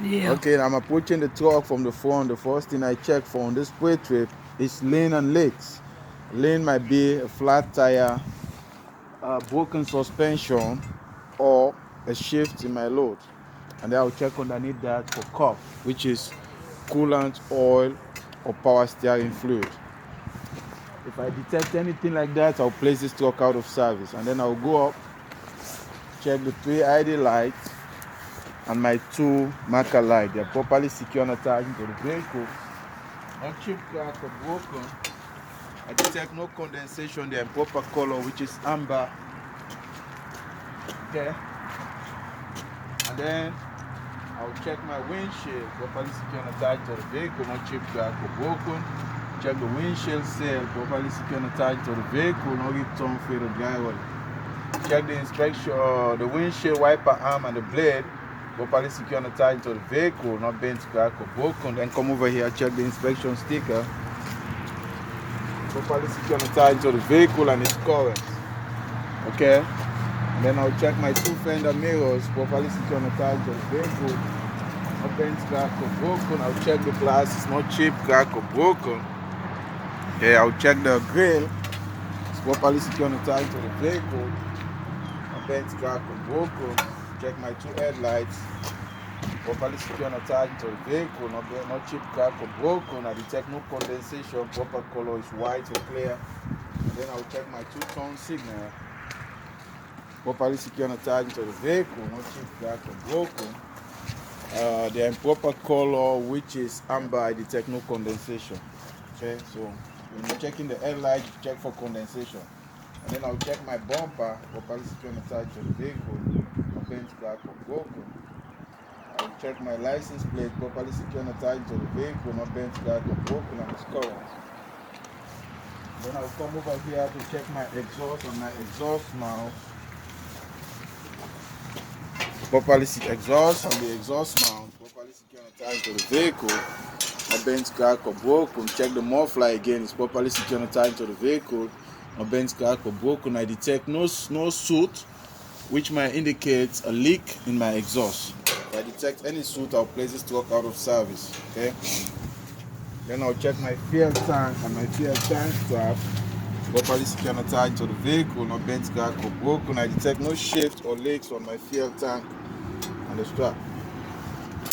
Yeah. Okay, I'm approaching the truck from the front. The first thing I check for on this Pretrip is lane and leaks. Lane might be a flat tire, a broken suspension, or a shift in my load. And then I'll check underneath that for COF, which is coolant, oil, or power steering fluid. If I detect anything like that, I'll place this truck out of service. And then I'll go up, check the 3 ID lights and my 2 marker lights. They're properly secure and attached to the vehicle. No chip crack or broken. I detect no condensation. They're in proper color, which is amber. Okay. And then I'll check my windshield, properly secure and attached to the vehicle. No chip crack or broken. Check the windshield seal, properly secure and attached to the vehicle. No return fade or dry oil. Check the inspection, the windshield wiper arm and the blade, properly secure and attached to the vehicle, not bent, crack or broken. Then come over here, check the inspection sticker, properly secure and attached to the vehicle and its current. Okay. And then I'll check my 2 fender mirrors, properly secure and attached to the vehicle, not bent, crack or broken. I'll check the glass, it's not chip, crack or broken. Okay, I'll check the grill, it's properly secure and attached to the vehicle. Bent, crack or broken. Check my 2 headlights, properly secure and attached to the vehicle, not chip, crack or broken. I detect no condensation, proper color is white or clear. And then I'll check my 2 turn signal, properly secure and attached to the vehicle, not chip, crack or broken. They're in proper color, which is amber. I detect no condensation. Okay, so when you're checking the headlight, check for condensation. And then I'll check my bumper, properly secure and attached to the vehicle, no bent, crack or broken. I'll check my license plate, properly secure and attached to the vehicle, no bent, crack or broken, and its current. Then I'll come over here to check my exhaust on my exhaust mount. Properly exhaust on the exhaust mount, properly secure and attached to the vehicle, no bent, crack or broken. Check the muffler again, it's properly secure and attached to the vehicle, no bent, crack or broken. I detect no soot, which might indicate a leak in my exhaust. If I detect any soot, I'll place this truck out of service. Okay. Then I'll check my fuel tank and my fuel tank strap, properly secure and attached to the vehicle, no bent, crack or broken. I detect no shift or leaks on my fuel tank and the strap.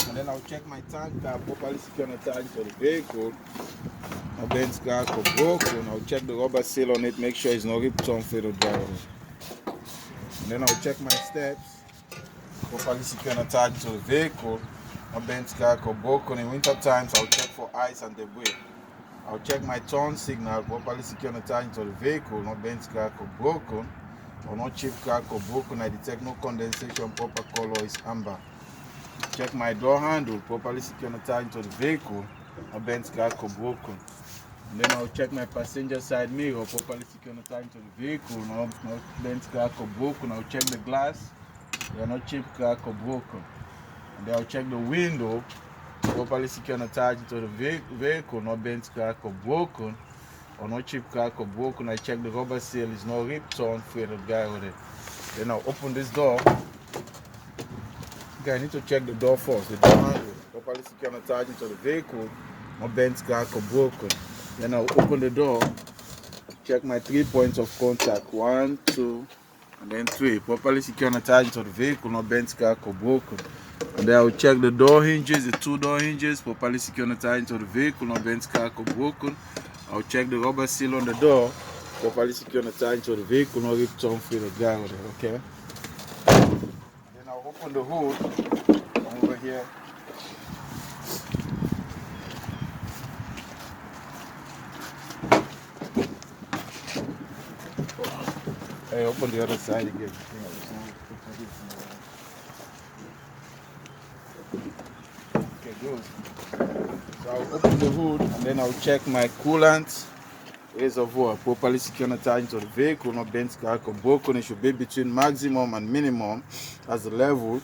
And then I'll check my tank cap, properly secure and attached to the vehicle, no bent, crack or broken. I'll check the rubber seal on it, make sure it's not ripped, torn, fade or dry. And then I'll check my steps, properly secure and attached to the vehicle, no bent, crack or broken. In winter times, I'll check for ice and debris. I'll check my turn signal, properly secure and attached to the vehicle, no bent, crack or broken, or no chip, crack or broken. I detect no condensation, proper color is amber. Check my door handle, properly secure and attached to the vehicle, no bent, crack or broken. And then I'll check my passenger side mirror, properly secure and attached to the vehicle, no bent, crack or broken. I'll check the glass, they are not chip, crack or broken. And then I'll check the window, properly secure and attached to the vehicle, no bent, crack or broken, or no chip, crack or broken. I check the rubber seal is not ripped, torn, frayed or guy with it. Then I'll open this door. Okay, I need to check the door first. The door handle, properly secure and attached to the vehicle, no bent, crack or broken. Then I'll open the door, check my 3 points of contact, 1, 2, and then 3, properly secure and attached to the vehicle, no bent, crack or broken. And then I'll check the door hinges, the 2 door hinges, properly secure and attached to the vehicle, no bent, crack or broken. I'll check the rubber seal on the door, properly secure and attached to the vehicle, no ripped, torn, frayed or guy with it. Okay. Then I'll open the hood, come over here. I open the other side again. Okay, good. So I'll open the hood and then I'll check my coolant reservoir, properly secure and attached to the vehicle, no bent, crack or broken. It should be between maximum and minimum as the level,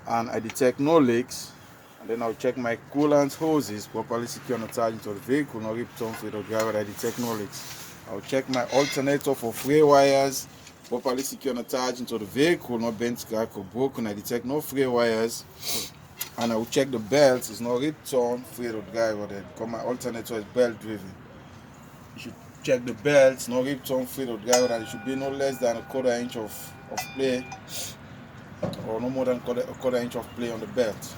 and I detect no leaks. And then I'll check my coolant hoses, properly secure and attached to the vehicle, no ripped, torn, fade or driver. I detect no leaks. I'll check my alternator for fray wires, properly secure and attached into the vehicle, no bent, crack or broken. I detect no fray wires. And I will check the belt. It's not ripped on free to drive or then because my alternator is belt driven. You should check the belt, it's not ripped on free to drive, and it should be no less than a quarter inch of play, or no more than a quarter inch of play on the belt.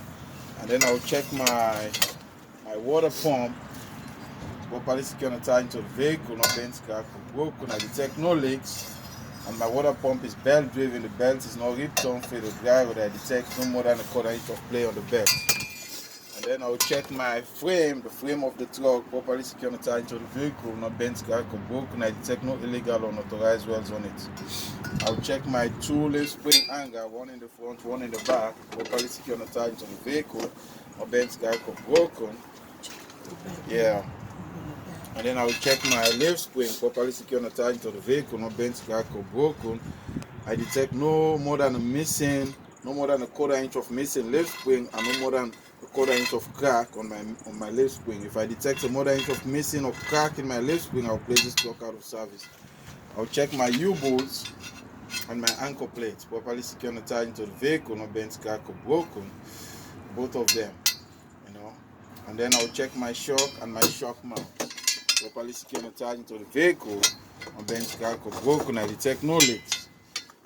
And then I will check my water pump, properly secure and tied into the vehicle, not bent, cracked or broken. I detect no leaks. And my water pump is belt driven, the belt is not ripped on free to drive, but I detect no more than a quarter inch of play on the belt. And then I will check my frame, the frame of the truck, properly secure and tied into the vehicle, not bent, cracked or broken. I detect no illegal or unauthorized welds on it. I will check my two leaf spring hanger, one in the front, one in the back, properly secure and tied into the vehicle, not bent, cracked or broken. Yeah. And then I will check my leaf spring, properly secure and tied into the vehicle, not bent, cracked or broken. I detect no more than a quarter inch of missing leaf spring, and no more than a quarter inch of crack on my leaf spring. If I detect a more than inch of missing or crack in my leaf spring, I'll place this truck out of service. I'll check my U-bolts and my anchor plates, properly secure and tied into the vehicle, not bent, crack or broken, both of them, And then I'll check my shock and my shock mount, properly secure and tied into the vehicle, not bent, crack or broken. I detect no leaks.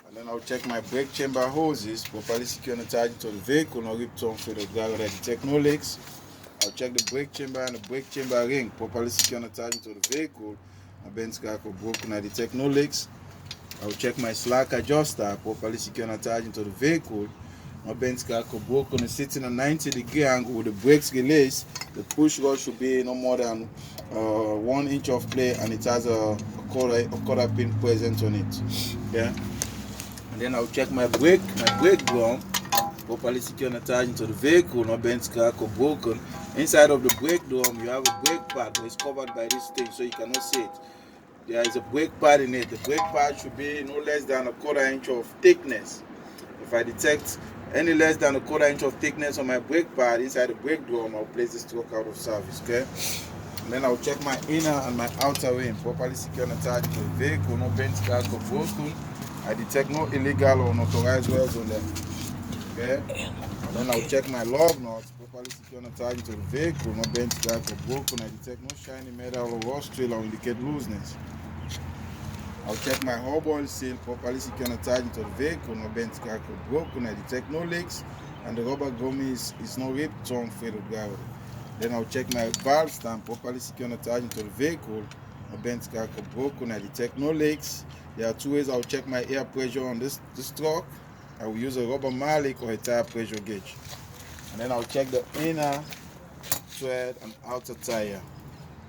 And then I'll check my brake chamber hoses, properly secure and tied into the vehicle, not ripped on through the ground. I detect no leaks. I'll check the brake chamber and the brake chamber ring, properly secure and tied into the vehicle, not bent, crack or broken. I detect no leaks. I'll check my slack adjuster, properly secure and tied into the vehicle, not bent, crack or broken. It's sitting at 90-degree angle with the brakes released. The push rod should be no more than 1 inch of play, and it has a quarter pin present on it. Yeah. And then I'll check my brake drum, properly secure and tied into the vehicle, not bent, crack or broken. Inside of the brake drum, you have a brake pad, but it's covered by this thing, so you cannot see it. There is a brake pad in it. The brake pad should be no less than a quarter inch of thickness. If I detect any less than a quarter inch of thickness on my brake pad inside the brake drum, I'll place this truck out of service. Okay. And then I'll check my inner and my outer rim, properly secure and tied to the vehicle, no bent, crack or broken. I detect no illegal or unauthorized welds on them. Okay. And then I'll check my lug nuts, properly secure and tied to the vehicle, no bent, crack or broken. I detect no shiny metal or rust trail or indicate looseness. I'll check my hub oil seal, properly secure and tied into the vehicle, no bent, crack or broken. I detect no leaks, and the rubber gummy is not ripped, torn, free to gravity. Then I'll check my valve stamp, properly secure and tied into the vehicle, no bent, crack or broken. I detect no leaks. There are two ways I'll check my air pressure on this truck. I will use a rubber mallet or a tire pressure gauge. And then I'll check the inner tread and outer tire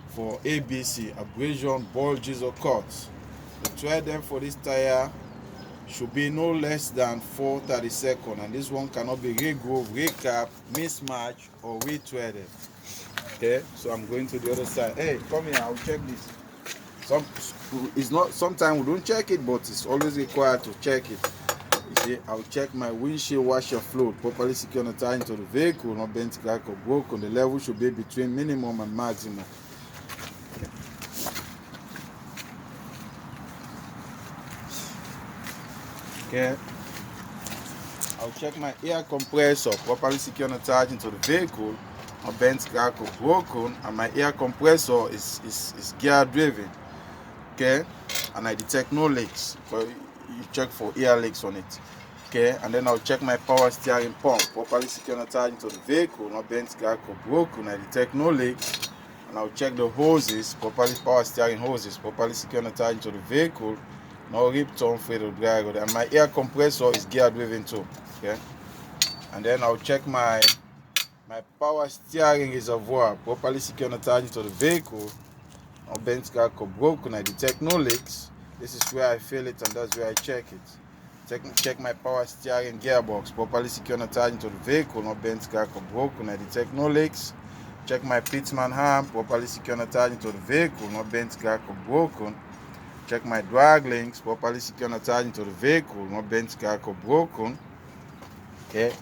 for ABC, abrasion, bulges or cuts. The tread length for this tire should be no less than 4/32, and this one cannot be regrooved, recap, mismatch, or retreaded. Okay, so I'm going to the other side. Hey, come here, I'll check this. Sometimes we don't check it, but it's always required to check it. You see, I'll check my windshield washer fluid, properly secure and tied into the vehicle, not bent, crack or broken. The level should be between minimum and maximum. Okay. I'll check my air compressor, properly secure and attached into the vehicle, not bent, crack or broken, and my air compressor is gear driven. Okay, and I detect no leaks. You check for air leaks on it. Okay, and then I'll check my power steering pump, properly secure and attached into the vehicle, not bent, crack or broken. I detect no leaks. And I'll check the hoses, power steering hoses, properly secure and attached into the vehicle, no ripped, torn, free to drag. And my air compressor is gear driven too. Okay, and then I'll check my power steering reservoir, properly secure and attached into the vehicle, no bent, crack or broken. I detect no leaks. This is where I feel it, and that's where I check it. Check my power steering gearbox, properly secure and attached into the vehicle, no bent, crack or broken. I detect no leaks. Check my pitman arm, properly secure and attached into the vehicle, no bent, crack or broken. Check my drag links, properly secure and attached into the vehicle, no bent, crack or broken. Okay.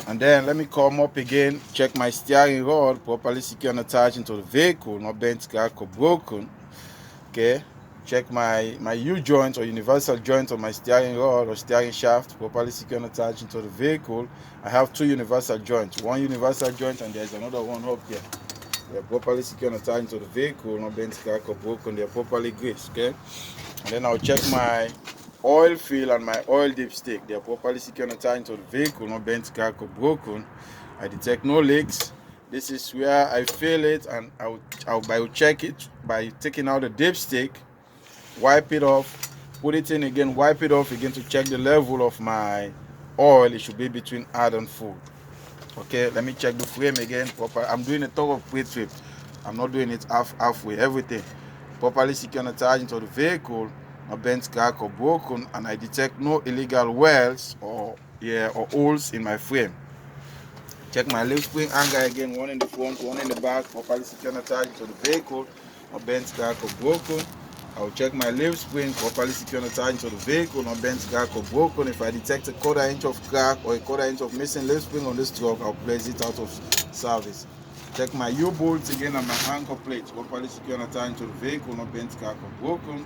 And then let me come up again, check my steering rod, properly secure and attached into the vehicle, no bent, crack or broken. Okay. Check my U-joint or universal joint on my steering rod or steering shaft, properly secure and attached into the vehicle. I have 2 universal joints, one universal joint and there's another one up here. They're properly secure and attached into the vehicle, not bent, cracked or broken. They're properly greased, okay? And then I'll check my oil fill and my oil dipstick. They're properly secure and attached into the vehicle, not bent, cracked or broken. I detect no leaks. This is where I fill it, and I will check it by taking out the dipstick, wipe it off, put it in again, wipe it off again to check the level of my oil. It should be between hard and full. Okay, let me check the frame again proper. I'm doing a thorough pre-trip. I'm not doing it halfway. Everything properly secure and attached into the vehicle, no bent, crack or broken, and I detect no illegal welds or holes in my frame. Check my leaf spring hanger again, one in the front, one in the back, properly secure and attached into the vehicle, no bent, crack or broken. I'll check my leaf spring, properly secure and attached into the vehicle, no bent, crack or broken. If I detect a 1/4 inch of crack or a 1/4 inch of missing leaf spring on this truck, I'll place it out of service. Check my U-bolts again and my anchor plates, properly secure and attached into the vehicle, no bent, crack or broken.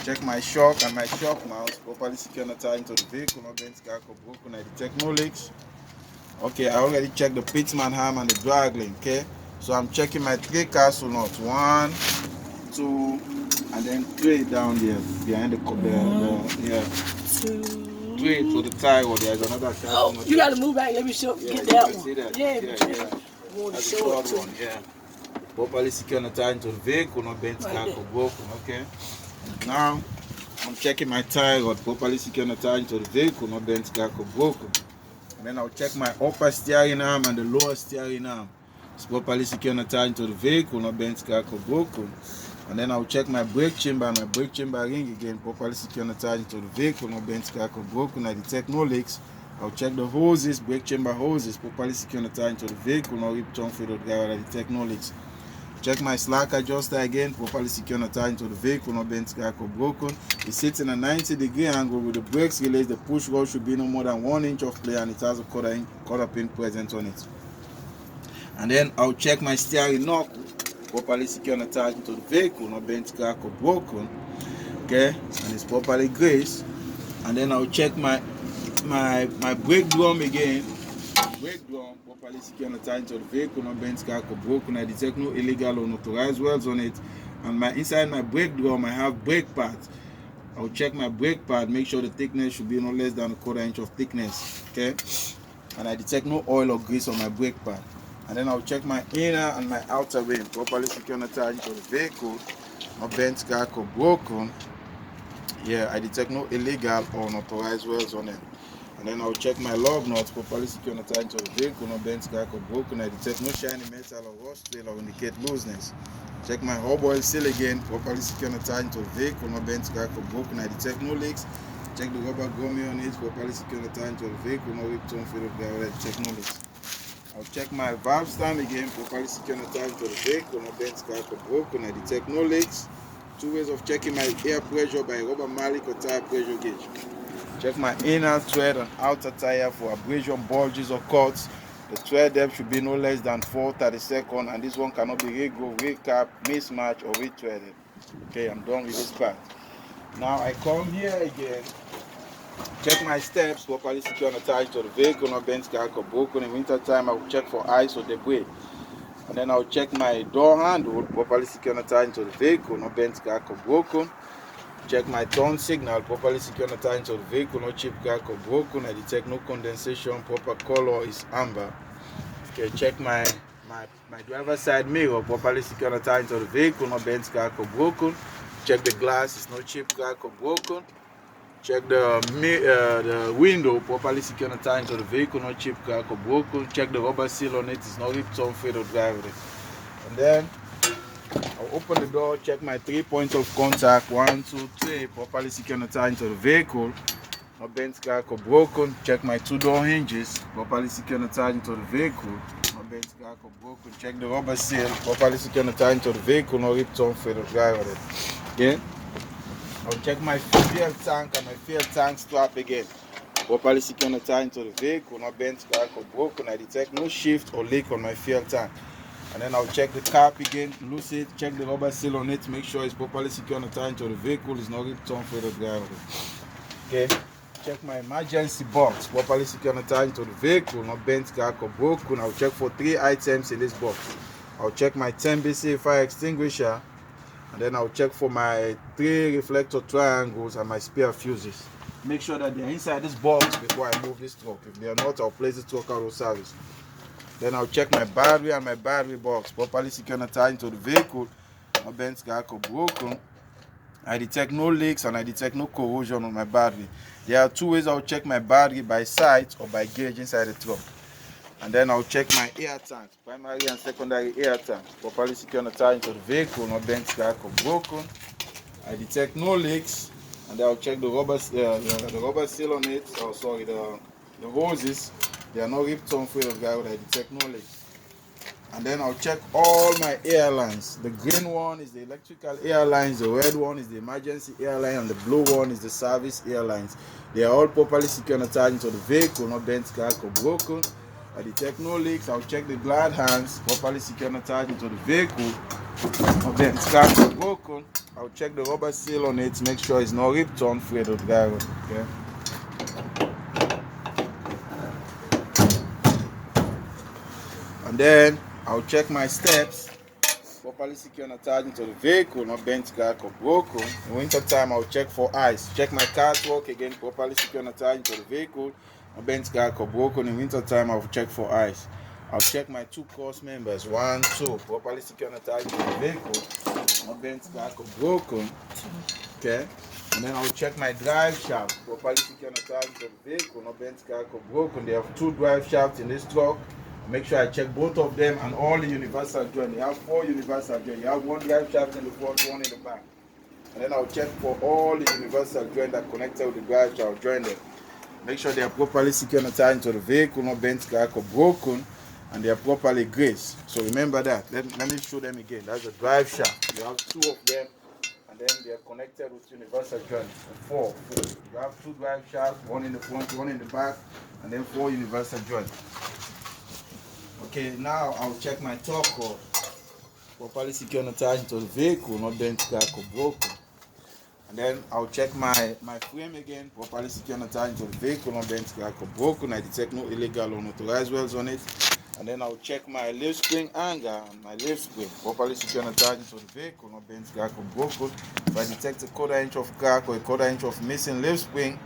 Check my shock and my shock mounts, properly secure and attached into the vehicle, no bent, crack or broken. I detect no leaks. Okay, I already checked the pitman arm and the drag link, okay? So I'm checking my 3 castle nuts, 1, 2, and then 3 down there behind the 3 to the tire. Or there's another castle nut. You gotta move back. Let me show. Get that one. See that? Yeah. That's the 3rd one. Yeah. Properly secure and attached into the vehicle, not bent, crack or broken. Okay. Now I'm checking my tire rod, properly secure and attached into the vehicle, not bent, crack or broken. And then I'll check my upper steering arm and the lower steering arm. It's properly secure and attached into the vehicle, not bent, crack or broken. And then I'll check my brake chamber and my brake chamber ring again, properly secure and attached into the vehicle, not bent, crack or broken. I detect no leaks. I'll check the hoses, brake chamber hoses, properly secure and attached into the vehicle, no rip, torn, fade or driver. I detect no leaks. Check my slack adjuster again, properly secure and attached into the vehicle, not bent, crack or broken. It sits in a 90-degree angle with the brakes released. The push rod should be no more than 1 inch of play, and it has a 1/4 pin present on it. And then I'll check my steering knuckle, properly secure and attached into the vehicle, not bent, crack or broken. Okay, and it's properly greased. And then I'll check my brake drum again. Brake drum properly secure and attached to the vehicle, not bent, crack or broken. I detect no illegal or unauthorized welds on it. And inside my brake drum I have brake pads. I'll check my brake pad, make sure the thickness should be no less than a 1/4 inch of thickness. Okay, and I detect no oil or grease on my brake pad. And then I'll check my inner and my outer rim, properly secure and attached to the vehicle, not bent, crack or broken. Yeah, I detect no illegal or unauthorized welds on it. And then I'll check my lug nuts, properly secure and attached to the vehicle, no bent, crack or broken. I detect no shiny metal or rust trail or indicate looseness. Check my hub oil seal again, properly secure and attached to the vehicle, no bent, crack or broken. I detect no leaks. Check the rubber gummy on it, properly secure and attached to the vehicle, no rip, torn, fade or driver. I detect no leaks. I'll check my valve stem again, properly secure and attached to the vehicle, no bent, crack or broken. I detect no leaks. 2 ways of checking my air pressure by rubber mallet or tire pressure gauge. Check my inner thread and outer tire for abrasion, bulges or cuts. The thread depth should be no less than 4/32, and this one cannot be re-groove, recap, mismatch or retreaded. Okay, I'm done with this part. Now I come here again, check my steps, properly secure and attached to the vehicle, not bent, crack or broken. In winter time I will check for ice or debris. And then I'll check my door handle, properly secure and attached to the vehicle, not bent, crack or broken. Check my turn signal, properly secure and attached to the vehicle, no chip, crack or broken. I detect no condensation, proper color is amber. Okay, check my driver's side mirror, properly secure and attached to the vehicle, no bent, crack or broken. Check the glass, it's no chip, crack or broken. Check the window, properly secure and attached to the vehicle, no chip, crack or broken. Check the rubber seal on it, it's no rip, torn, fade or driver. And then I'll open the door, check my 3 points of contact, 1, 2, 3, properly secure and attached to the vehicle, no bent, crack or broken. Check my 2 door hinges, properly secure and attached to the vehicle, no bent, crack or broken. Check the rubber seal, properly secure and attached to the vehicle, no rip, torn, fade or driver. Okay, I'll check my fuel tank and my fuel tank strap again, properly secure and attached to the vehicle, no bent, crack or broken. I detect no shift or leak on my fuel tank. And then I'll check the cap again, loose it, check the rubber seal on it, make sure it's properly secured and tied to the vehicle, it's not ripped on for the driver. Okay, check my emergency box, properly secured and tied to the vehicle, not bent, cracked or broken. I'll check for 3 items in this box. I'll check my 10BC fire extinguisher, and then I'll check for my 3 reflector triangles and my spare fuses. Make sure that they're inside this box before I move this truck. If they are not, I'll place the truck out of service. Then I'll check my battery and my battery box, properly secured and tied into the vehicle, no bent, cracked or broken. I detect no leaks and I detect no corrosion on my battery. There are 2 ways I'll check my battery: by sight or by gauge inside the truck. And then I'll check my air tanks, primary and secondary air tanks, properly secured and tied into the vehicle, no bent, cracked or broken. I detect no leaks, and then I'll check the rubber seal on it. Oh, sorry, the hoses. They are not ripped on for the guy. I detect no leaks. And then I'll check all my airlines. The green one is the electrical airlines, the red one is the emergency airline, and the blue one is the service airlines. They are all properly secured and tied into the vehicle, not bent, cracked or broken. I detect no leaks. I'll check the glad hands, properly secured and tied into the vehicle, not bent, cracked or broken. I'll check the rubber seal on it, make sure it's not ripped on for the driver. Okay. And then I'll check my steps, properly secured and tied into the vehicle, not bent, cracked or broken. In winter time, I'll check for ice. Check my catwalk again, properly secured and tied into the vehicle, not bent, cracked or broken. In winter time, I'll check for ice. I'll check my 2 cross members, 1, 2, properly secured and tied into the vehicle, not bent, cracked or broken. Okay. And then I'll check my drive shaft, properly secured and tied into the vehicle, not bent, cracked or broken. There are 2 drive shafts in this truck. Make sure I check both of them and all the universal joints. You have 4 universal joints. You have 1 drive shaft in the front, 1 in the back. And then I'll check for all the universal joints that connected with the drive shaft. I'll join them. Make sure they are properly secured and tied into the vehicle, not bent, cracked or broken, and they are properly greased. So remember that. Let me show them again. That's the drive shaft. You have 2 of them, and then they are connected with universal joints. 4. You have 2 drive shafts, 1 in the front, 1 in the back, and then 4 universal joints. Okay, now I'll check my top cord, properly secured and tied into the vehicle, not bent, cracked or broken. And then I'll check my frame again, properly secured and tied into the vehicle, not bent, cracked or broken. I detect no illegal or unauthorized welds on it. And then I'll check my leaf spring hanger and my leaf spring, properly secured and tied into the vehicle, not bent, cracked or broken. If I detect a 1/4 inch of crack or a 1/4 inch of missing leaf spring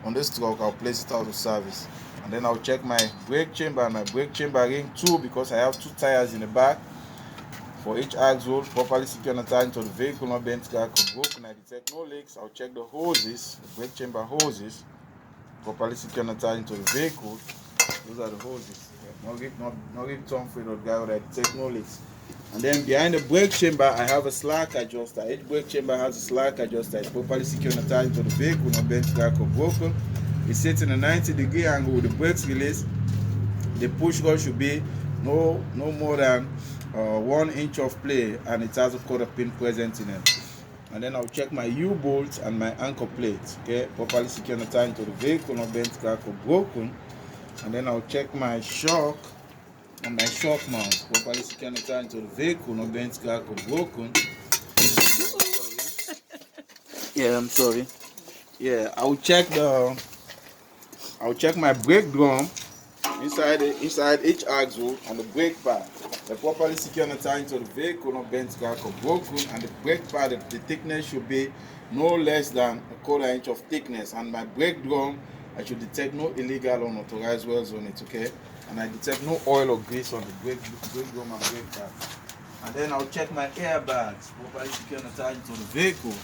on this truck, I'll place it out of service. And then I'll check my brake chamber and my brake chamber ring too, because I have 2 tires in the back for each axle, properly secured and tied into the vehicle, not bent, cracked or broken. I detect no leaks. I'll check the hoses, the brake chamber hoses, properly secured and tied into the vehicle. Those are the hoses. Not ripped on for the guy, I detect no leaks. And then behind the brake chamber, I have a slack adjuster. Each brake chamber has a slack adjuster. It's properly secured and tied into the vehicle, not bent, cracked or broken. It sits in a 90-degree angle with the brakes released. The push rod should be no more than 1 inch of play, and it has a 1/4 pin present in it. And then I'll check my U-bolts and my anchor plates. Okay, properly secured and tied into the vehicle, not bent, cracked or broken. And then I'll check my shock and my shock mount, properly secured and tied into the vehicle, not bent, cracked or broken. Yeah, I'm sorry. Yeah, I'll check my brake drum inside each axle and the brake pad. They're properly secured and tied into the vehicle, not bent, cracked or broken. And the brake pad, the thickness should be no less than a 1/4 inch of thickness. And my brake drum, I should detect no illegal or unauthorized welds on it. Okay, and I detect no oil or grease on the brake drum and brake pad. And then I'll check my airbags, properly secured and tied into the vehicle,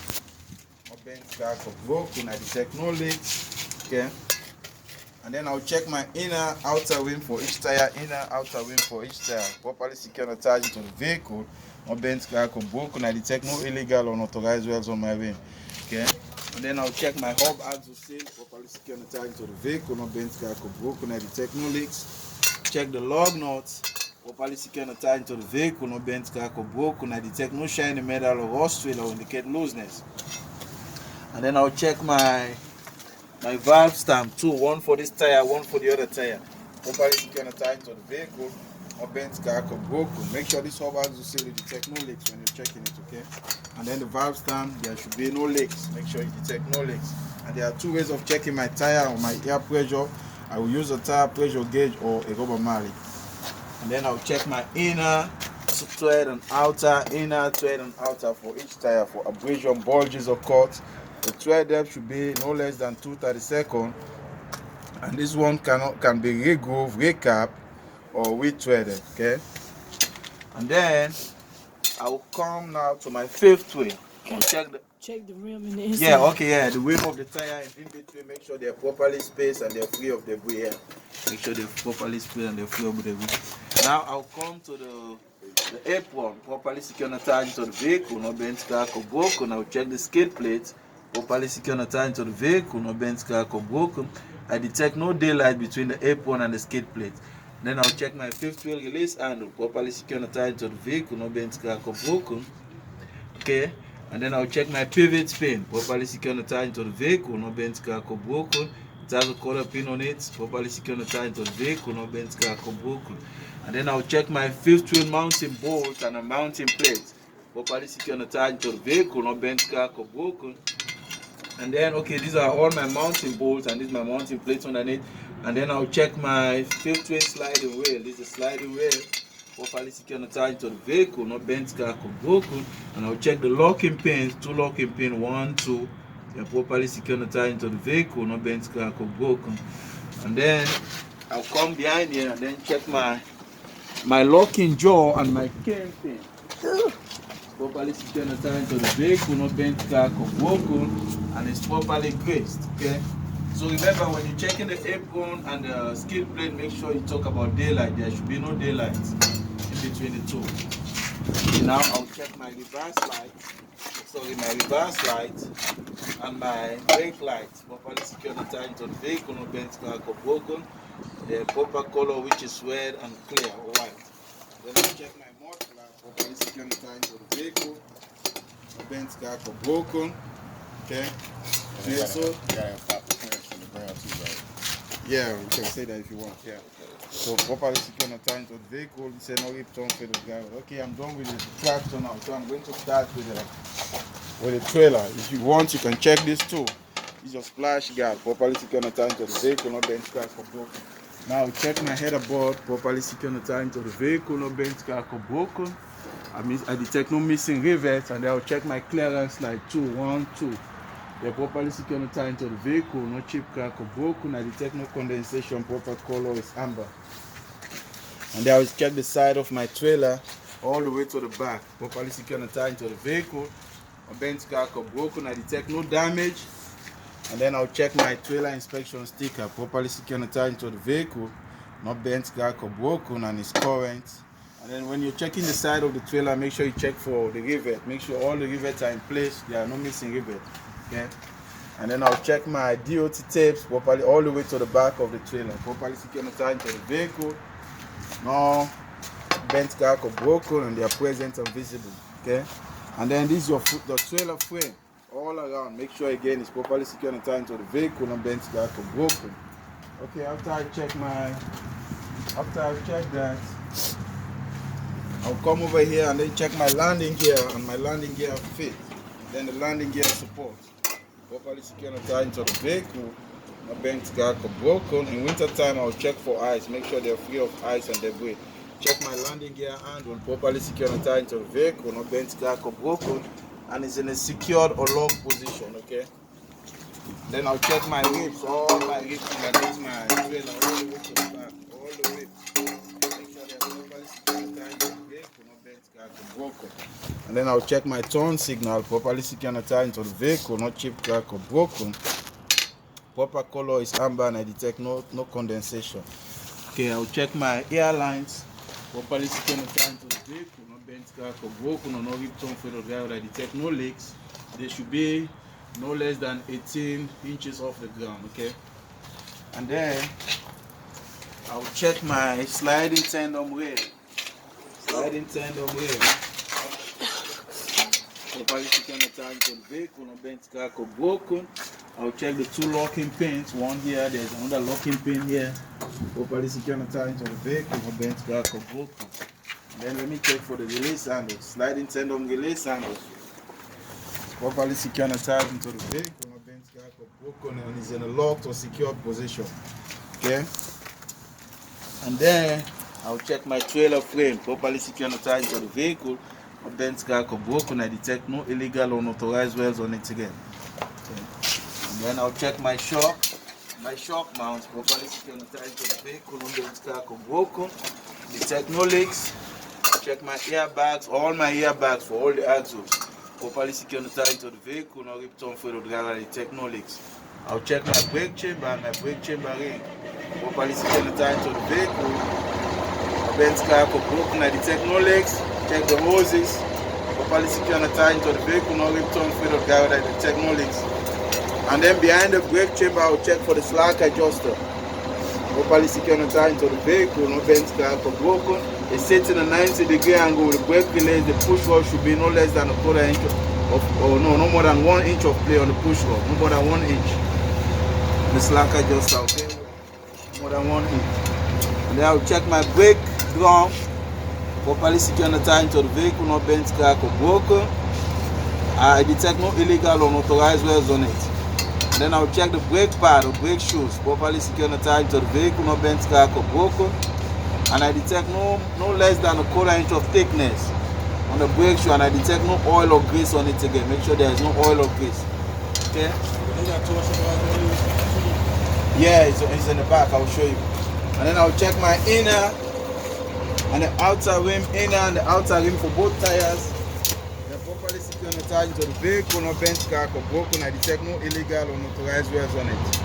not bent, cracked or broken. I detect no leaks. Okay. And then I'll check my inner outer rim for each tire, properly secured and tied into the vehicle, not bent, cracked or broken. I detect no illegal or unauthorized welds on my rim. Okay. And then I'll check my hub axle seal, properly secured and tied into the vehicle, not bent, cracked or broken. I detect no leaks. Check the lug nuts, properly secured and tied into the vehicle, not bent, cracked or broken. I detect no shiny metal or rust wheel or indicate looseness. And then I'll check my valve stamp too, 1 for this tire, 1 for the other tire, properly secured and tied into the vehicle, or bent crack or broken. Make sure this hub axle seal detect no leaks when you're checking it, okay? And then the valve stand, there should be no leaks. Make sure you detect no leaks. And there are two ways of checking my tire or my air pressure. I will use a tire pressure gauge or a rubber mallet. And then I'll check my inner thread and outer for each tire for abrasion, bulges or cuts. The thread depth should be no less than 2/32, and this one can be re-grooved, recap, or re-threaded, okay? And then I will come now to my fifth wheel. Check the rim and the inside. Yeah, okay, yeah, the rim of the tire is in between. Make sure they're properly spaced and they're free of debris. Yeah. Make sure they're properly spaced and they're free of debris. Now I'll come to the apron, properly secure and attached to the vehicle, no bent, crack or broken. I'll check the skid plates, properly secure and attached to the vehicle, no bent, crack or broken. I detect no daylight between the apron and the skid plate. Then I'll check my fifth wheel release handle, properly secure and attached to the vehicle, no bent, crack or broken. Okay, and then I'll check my pivot pin, properly secure and attached to the vehicle, no bent, crack or broken. It has a quarter pin on it, properly secure and attached to the vehicle, no bent, crack or broken. And then I'll check my fifth wheel mounting bolt and a mounting plate, properly secure and attached to the vehicle, no bent, crack or broken. And then, okay, these are all my mounting bolts and this is my mounting plate underneath. And then I'll check my fifth wheel sliding wheel. This is a sliding wheel, properly secure and attached to the vehicle, not bent, crack or broken. And I'll check the locking pins, two locking pins, 1, 2. They're properly secure and attached to the vehicle, not bent, crack or broken. And then I'll come behind here and then check my locking jaw and my cane pin. Properly secure and attached to the vehicle, not bent, crack or broken, and it's properly graced, okay? So remember, when you're checking the apron and the skid plate, make sure you talk about daylight. There should be no daylight in between the two. Okay, now I'll check my reverse light, and my brake light, properly secure and attached to the vehicle, not bent, crack or broken. The proper color, which is red and clear or white. Then I'll check my muffler, properly secure and attached to the vehicle, not bent, crack or broken. Okay. Yeah, so yeah, we can say that if you want. Yeah. So properly secure and attached to the vehicle. It's no rip turn for the driver. Okay, I'm done with the tractor now, so I'm going to start with the trailer. If you want, you can check this too. It's your splash guard, properly secure and attached to the vehicle, not bent, crack or broken. Now check my header board, properly secure and attached to the vehicle, not bent, crack or broken. I detect no missing rivets, and I'll check my clearance light 2, 1, 2. They're properly secure and attached to the vehicle, no chip, crack or broken. I detect no condensation, proper color is amber. And then I'll check the side of my trailer all the way to the back, properly secure and attached to the vehicle, no bent, crack or broken. I detect no damage. And then I'll check my trailer inspection sticker, properly secure and attached to the vehicle, not bent, crack or broken, and it's current. And then when you're checking the side of the trailer, make sure you check for the rivet. Make sure all the rivets are in place. There are no missing rivets. Okay. And then I'll check my DOT tapes properly all the way to the back of the trailer, properly secure and attached to the vehicle. No bent, crack or broken, and they are present and visible. Okay. And then this is the trailer frame all around. Make sure again it's properly secure and attached to the vehicle, not bent, crack or broken. Okay. After I check that, I'll come over here and then check my landing gear and my landing gear fit. Then the landing gear support. Properly secure and attached to the vehicle, not bent, crack or broken. In winter time, I'll check for ice. Make sure they're free of ice and debris. Check my landing gear handle, properly secure and attached to the vehicle, not bent, crack or broken, and it's in a secured or locked position. Okay. Then I'll check my ribs, all my ribs underneath my trailer, all the way to the back, all the ribs. Make sure they're properly secure and attached to the vehicle, not bent, crack or broken. And then I'll check my turn signal, properly secure and attached to the vehicle, not chip, crack or broken. Proper color is amber and I detect no condensation. Okay, I'll check my airlines, properly secure and attached to the vehicle, not bent, crack or broken, or no rip turn for the driver. I detect no leaks. They should be no less than 18 inches off the ground. Okay. And then I'll check my sliding tandem rail. Properly secure and attached to the vehicle, no bent, crack or broken. I'll check the two locking pins. One here, there's another locking pin here. properly secure and tie into the vehicle, no bends, crack, or broken. Then let me check for the release handle. Sliding tendon release handle. Properly secure and tied into the vehicle, no bends, crack, or broken, and is in a locked or secured position. Okay? And then I'll check my trailer frame, properly secure and tied into the vehicle, no bends, crack, or broken. I detect no illegal or unauthorized welds on it again. Okay. And then I'll check my shock mounts, properly secure and tied into the vehicle, no bends, crack, or broken. Detect no leaks. Check my airbags, all my airbags for all the axles. Properly secure and tied into the vehicle, no ripped on for the driver, detect no leaks. I'll check my brake chamber and my brake chamber ring. Properly secure and tied into the vehicle. My bends, crack, or broken, I detect no leaks. Check the hoses. Properly secure and tied into the vehicle, no ripped on for the driver, detect no leaks. And then behind the brake chamber, I'll check for the slack adjuster. Properly secure and tied into the vehicle, no bends, crack, or broken. It sits in a 90-degree angle with the brake release. The push rod should be no less than a quarter inch no more than 1 inch of play on the push rod, no more than 1 inch. The slack adjuster, okay? More than 1 inch. And then I'll check my brake drum. Properly secure and tied into the vehicle, no bends, crack, or broken. I detect no illegal or unauthorized welds on it. And then I'll check the brake pad or brake shoes, properly secure and tied to the vehicle, no bends, crack, or broken. And I detect no less than a quarter inch of thickness on the brake shoe, and I detect no oil or grease on it again. Make sure there is no oil or grease. Okay? Yeah, it's in the back. I'll show you. And then I'll check my inner and the outer rim, inner and the outer rim for both tires. Properly secure and tied to the vehicle, no bends, crack, or broken. I detect no illegal or unauthorized welds on it.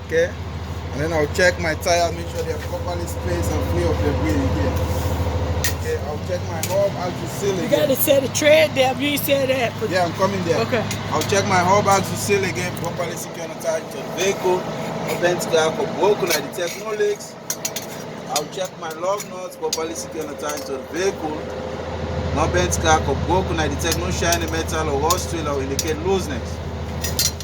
Okay? And then I'll check my tires, make sure they are properly spaced and free of debris here. Okay, I'll check my hub axle seal again. You gotta set the tread there, you said that. Yeah, I'm coming there. Okay. I'll check my hub axle seal again, properly secure and tied to the vehicle, no bends, crack, or broken. I detect no leaks. I'll check my lug nuts, properly secure and tied to the vehicle. No bends, crack, or broken. I detect no shiny metal or rust trail or indicate looseness.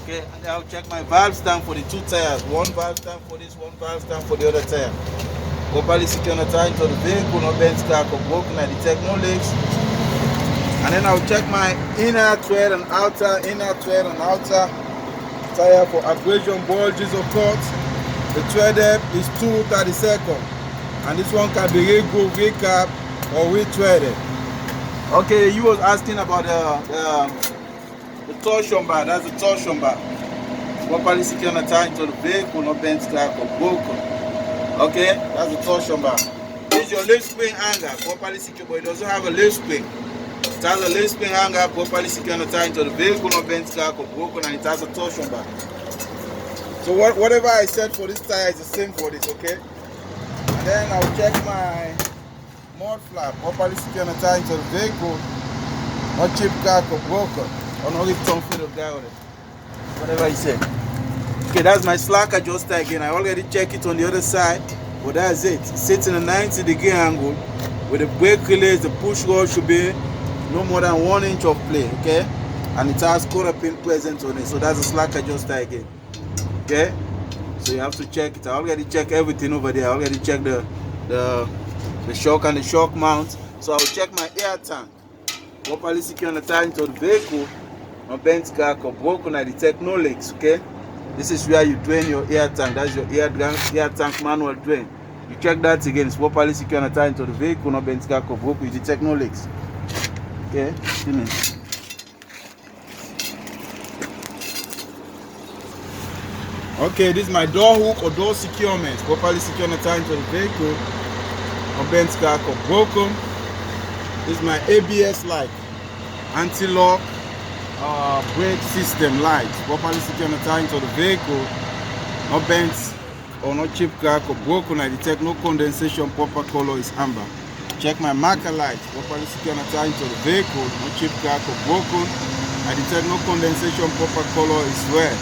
Okay, and then I'll check my valve stamp for the two tires. One valve stamp for this, one valve stamp for the other tire. Properly secure and tied to the vehicle, no bends, crack, or broken. I detect no leaks. And then I'll check my inner tread and outer tire for abrasion, bulges, or cuts. The tread depth is 2/32, and this one can be re-grooved, recap, or retreaded. Okay, you was asking about the torsion bar. That's the torsion bar. Properly secure and tied to the vehicle, no bends, crack, or broken. Okay, that's the torsion bar. This is your lift spring hanger, properly secure, but it doesn't have a lift spring. It has a lift spring hanger, properly secure and tied to the vehicle, no bends, crack, or broken, and it has a torsion bar. So whatever I said for this tire is the same for this, okay? And then I'll check my mud flap, properly secure and tied to the vehicle, not chip, crack, or broken, or no ripped on fit of guy on it. Whatever he said. Okay, that's my slack adjuster again. I already checked it on the other side, but that's it. It sits in a 90-degree angle with the brake release. The push rod should be no more than 1 inch of play, okay? And it has quarter pin present on it, so that's the slack adjuster again. Okay, so you have to check it. I already checked everything over there. I already checked the shock and the shock mount. So I'll check my air tank, properly secure and tied into the vehicle, no bends, crack, or broken. I detect no leaks. Okay, this is where you drain your air tank. That's your air tank manual drain. You check that again. It's properly secure and tied into the vehicle, no bends, crack, or broken. You detect no leaks. Okay, finish. Okay, this is my door hook or door securement, properly secure and tied to the vehicle, no bends, crack, or broken. This is my ABS light, anti-lock brake system light, properly secure and tied to the vehicle, no bends or no chip, crack, or broken. I detect no condensation, proper color is amber. Check my marker light, properly secure and tied to the vehicle, no chip, crack, or broken. I detect no condensation, proper color is red.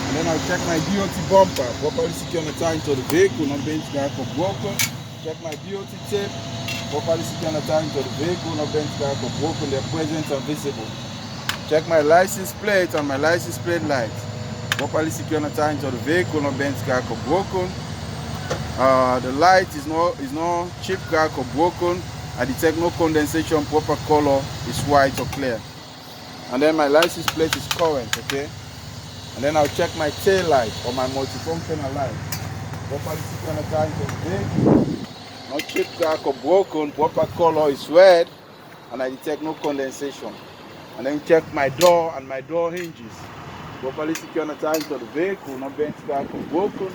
And then I'll check my DOT bumper, properly secure and tied to the vehicle, no bends, crack, or broken. Check my DOT tape, properly secure and tied to the vehicle, no bends, crack, or broken. They're present and visible. Check my license plate and my license plate light. properly secure and attached to the vehicle, no bent, crack or broken. The light is no chip, crack or broken. I detect no condensation, proper color is white or clear. And then my license plate is current, okay? And then I'll check my tail light or my multifunctional light. Properly secure and attached to the vehicle. No chip, crack or broken, proper color is red, and I detect no condensation. And then check my door and my door hinges. Properly secure and attached to the vehicle, no bent, crack or broken.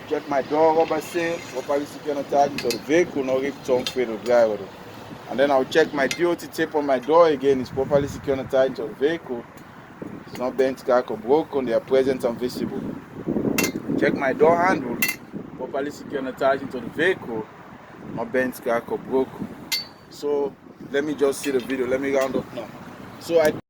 Check my door rubber seal, properly secure and attached to the vehicle, no rip, tongue, fade or dry water. And then I'll check my DOT tape on my door again, it's properly secure and attached to the vehicle. It's not bent, crack or broken, they are present and visible. Check my door handle, properly secure and attached to the vehicle, not bent, crack or broken. So let me just see the video, let me round up now. So I